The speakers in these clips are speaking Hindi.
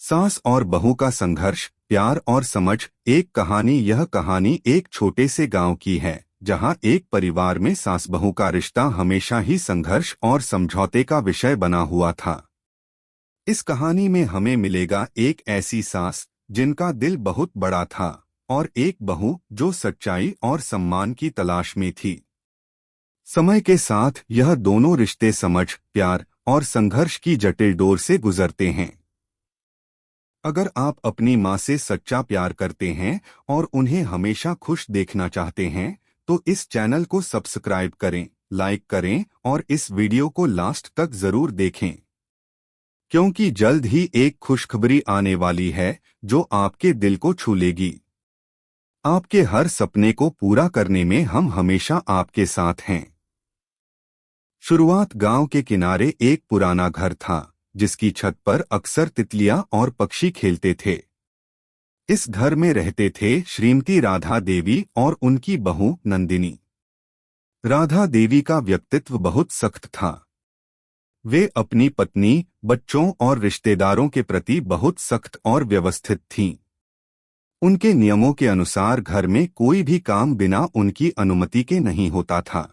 सास और बहू का संघर्ष, प्यार और समझ। एक कहानी। यह कहानी एक छोटे से गांव की है, जहां एक परिवार में सास बहू का रिश्ता हमेशा ही संघर्ष और समझौते का विषय बना हुआ था। इस कहानी में हमें मिलेगा एक ऐसी सास जिनका दिल बहुत बड़ा था, और एक बहू जो सच्चाई और सम्मान की तलाश में थी। समय के साथ यह दोनों रिश्ते समझ, प्यार और संघर्ष की जटिल डोर से गुजरते हैं। अगर आप अपनी माँ से सच्चा प्यार करते हैं और उन्हें हमेशा खुश देखना चाहते हैं, तो इस चैनल को सब्सक्राइब करें, लाइक करें और इस वीडियो को लास्ट तक जरूर देखें, क्योंकि जल्द ही एक खुशखबरी आने वाली है जो आपके दिल को छू लेगी। आपके हर सपने को पूरा करने में हम हमेशा आपके साथ हैं। शुरुआत। गांव के किनारे एक पुराना घर था, जिसकी छत पर अक्सर तितलियां और पक्षी खेलते थे। इस घर में रहते थे श्रीमती राधा देवी और उनकी बहू नंदिनी। राधा देवी का व्यक्तित्व बहुत सख्त था। वे अपनी पत्नी, बच्चों और रिश्तेदारों के प्रति बहुत सख्त और व्यवस्थित थीं। उनके नियमों के अनुसार घर में कोई भी काम बिना उनकी अनुमति के नहीं होता था।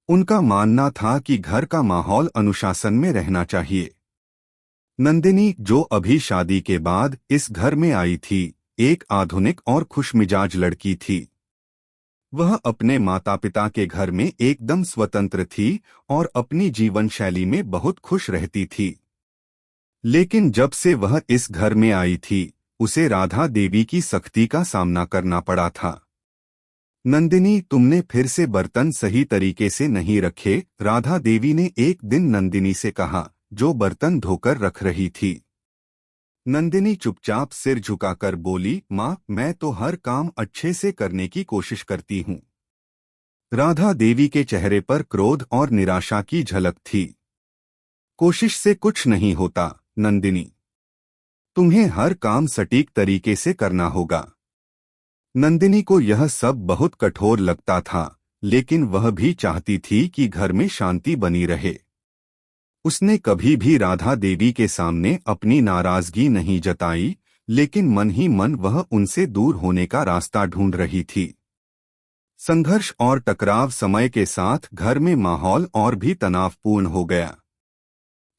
उनका मानना था कि घर का माहौल अनुशासन में रहना चाहिए। नंदिनी, जो अभी शादी के बाद इस घर में आई थी, एक आधुनिक और खुशमिजाज लड़की थी। वह अपने माता पिता के घर में एकदम स्वतंत्र थी और अपनी जीवन शैली में बहुत खुश रहती थी। लेकिन जब से वह इस घर में आई थी, उसे राधा देवी की सख्ती का सामना करना पड़ा था। नंदिनी, तुमने फिर से बर्तन सही तरीके से नहीं रखे, राधा देवी ने एक दिन नंदिनी से कहा, जो बर्तन धोकर रख रही थी। नंदिनी चुपचाप सिर झुकाकर बोली, माँ, मैं तो हर काम अच्छे से करने की कोशिश करती हूँ। राधा देवी के चेहरे पर क्रोध और निराशा की झलक थी। कोशिश से कुछ नहीं होता, नंदिनी। तुम्हें हर काम सटीक तरीके से करना होगा। नंदिनी को यह सब बहुत कठोर लगता था, लेकिन वह भी चाहती थी कि घर में शांति बनी रहे। उसने कभी भी राधा देवी के सामने अपनी नाराजगी नहीं जताई, लेकिन मन ही मन वह उनसे दूर होने का रास्ता ढूंढ रही थी। संघर्ष और टकराव समय के साथ घर में माहौल और भी तनावपूर्ण हो गया।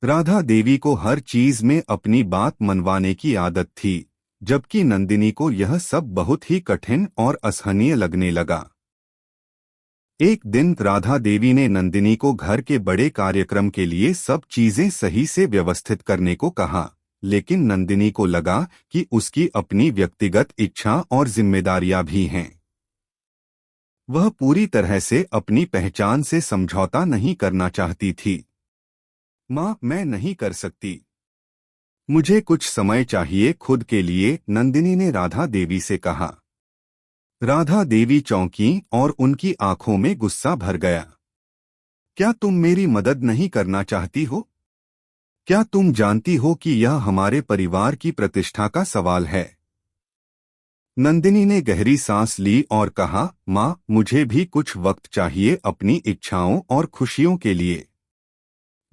राधा देवी को हर चीज में अपनी बात मनवाने की आदत थी, जबकि नंदिनी को यह सब बहुत ही कठिन और असहनीय लगने लगा। एक दिन राधा देवी ने नंदिनी को घर के बड़े कार्यक्रम के लिए सब चीजें सही से व्यवस्थित करने को कहा, लेकिन नंदिनी को लगा कि उसकी अपनी व्यक्तिगत इच्छा और जिम्मेदारियां भी हैं। वह पूरी तरह से अपनी पहचान से समझौता नहीं करना चाहती थी। माँ, मैं नहीं कर सकती। मुझे कुछ समय चाहिए खुद के लिए, नंदिनी ने राधा देवी से कहा। राधा देवी चौंकी और उनकी आंखों में गुस्सा भर गया। क्या तुम मेरी मदद नहीं करना चाहती हो? क्या तुम जानती हो कि यह हमारे परिवार की प्रतिष्ठा का सवाल है? नंदिनी ने गहरी सांस ली और कहा, माँ, मुझे भी कुछ वक्त चाहिए अपनी इच्छाओं और खुशियों के लिए।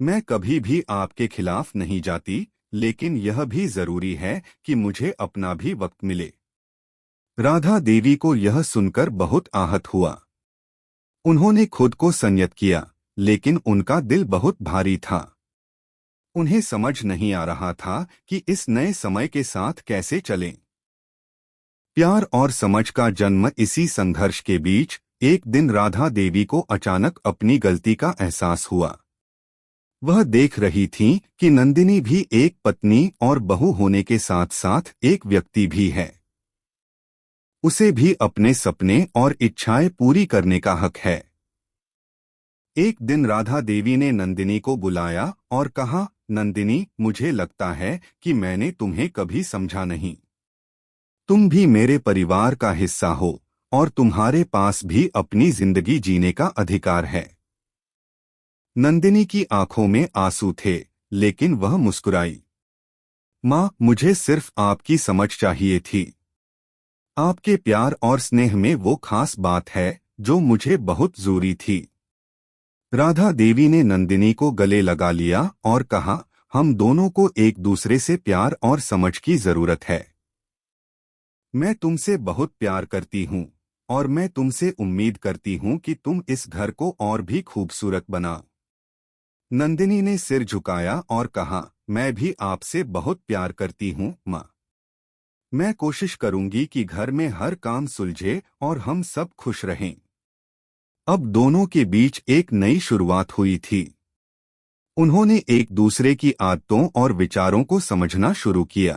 मैं कभी भी आपके खिलाफ नहीं जाती, लेकिन यह भी जरूरी है कि मुझे अपना भी वक्त मिले। राधा देवी को यह सुनकर बहुत आहत हुआ। उन्होंने खुद को संयत किया, लेकिन उनका दिल बहुत भारी था। उन्हें समझ नहीं आ रहा था कि इस नए समय के साथ कैसे चलें। प्यार और समझ का जन्म इसी संघर्ष के बीच। एक दिन राधा देवी को अचानक अपनी गलती का एहसास हुआ। वह देख रही थीं कि नंदिनी भी एक पत्नी और बहू होने के साथ साथ एक व्यक्ति भी है। उसे भी अपने सपने और इच्छाएं पूरी करने का हक है। एक दिन राधा देवी ने नंदिनी को बुलाया और कहा, नंदिनी, मुझे लगता है कि मैंने तुम्हें कभी समझा नहीं। तुम भी मेरे परिवार का हिस्सा हो और तुम्हारे पास भी अपनी जिंदगी जीने का अधिकार है। नंदिनी की आंखों में आंसू थे, लेकिन वह मुस्कुराई। माँ, मुझे सिर्फ आपकी समझ चाहिए थी। आपके प्यार और स्नेह में वो खास बात है जो मुझे बहुत जरूरी थी। राधा देवी ने नंदिनी को गले लगा लिया और कहा, हम दोनों को एक दूसरे से प्यार और समझ की जरूरत है। मैं तुमसे बहुत प्यार करती हूँ और मैं तुमसे उम्मीद करती हूँ कि तुम इस घर को और भी खूबसूरत बनाओ। नंदिनी ने सिर झुकाया और कहा, मैं भी आपसे बहुत प्यार करती हूँ माँ। मैं कोशिश करूंगी कि घर में हर काम सुलझे और हम सब खुश रहें। अब दोनों के बीच एक नई शुरुआत हुई थी। उन्होंने एक दूसरे की आदतों और विचारों को समझना शुरू किया।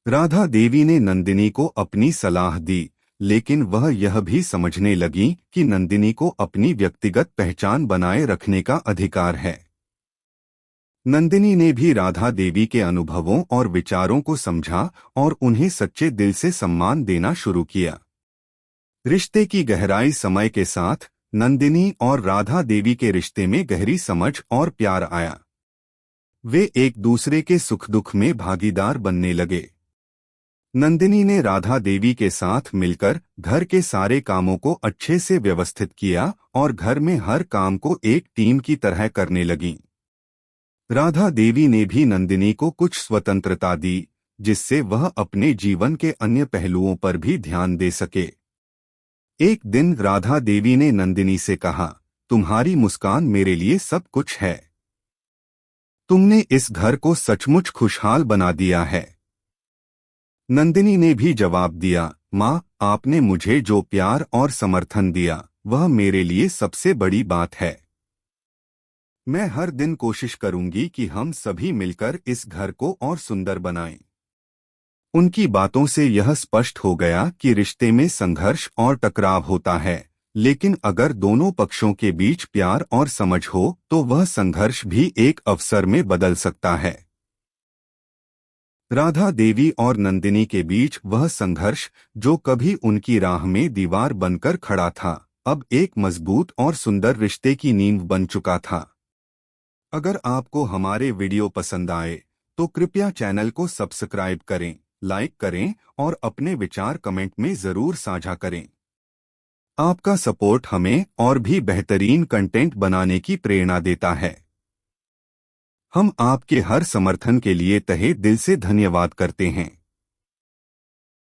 राधा देवी ने नंदिनी को अपनी सलाह दी, लेकिन वह यह भी समझने लगी कि नंदिनी को अपनी व्यक्तिगत पहचान बनाए रखने का अधिकार है। नंदिनी ने भी राधा देवी के अनुभवों और विचारों को समझा और उन्हें सच्चे दिल से सम्मान देना शुरू किया। रिश्ते की गहराई समय के साथ नंदिनी और राधा देवी के रिश्ते में गहरी समझ और प्यार आया। वे एक दूसरे के सुख दुख में भागीदार बनने लगे। नंदिनी ने राधा देवी के साथ मिलकर घर के सारे कामों को अच्छे से व्यवस्थित किया और घर में हर काम को एक टीम की तरह करने लगी। राधा देवी ने भी नंदिनी को कुछ स्वतंत्रता दी, जिससे वह अपने जीवन के अन्य पहलुओं पर भी ध्यान दे सके। एक दिन राधा देवी ने नंदिनी से कहा, तुम्हारी मुस्कान मेरे लिए सब कुछ है। तुमने इस घर को सचमुच खुशहाल बना दिया है। नंदिनी ने भी जवाब दिया, माँ, आपने मुझे जो प्यार और समर्थन दिया वह मेरे लिए सबसे बड़ी बात है। मैं हर दिन कोशिश करूंगी कि हम सभी मिलकर इस घर को और सुंदर बनाएं। उनकी बातों से यह स्पष्ट हो गया कि रिश्ते में संघर्ष और टकराव होता है, लेकिन अगर दोनों पक्षों के बीच प्यार और समझ हो तो वह संघर्ष भी एक अवसर में बदल सकता है। राधा देवी और नंदिनी के बीच वह संघर्ष, जो कभी उनकी राह में दीवार बनकर खड़ा था, अब एक मजबूत और सुंदर रिश्ते की नींव बन चुका था। अगर आपको हमारे वीडियो पसंद आए तो कृपया चैनल को सब्सक्राइब करें, लाइक करें और अपने विचार कमेंट में जरूर साझा करें। आपका सपोर्ट हमें और भी बेहतरीन कंटेंट बनाने की प्रेरणा देता है। हम आपके हर समर्थन के लिए तहे दिल से धन्यवाद करते हैं।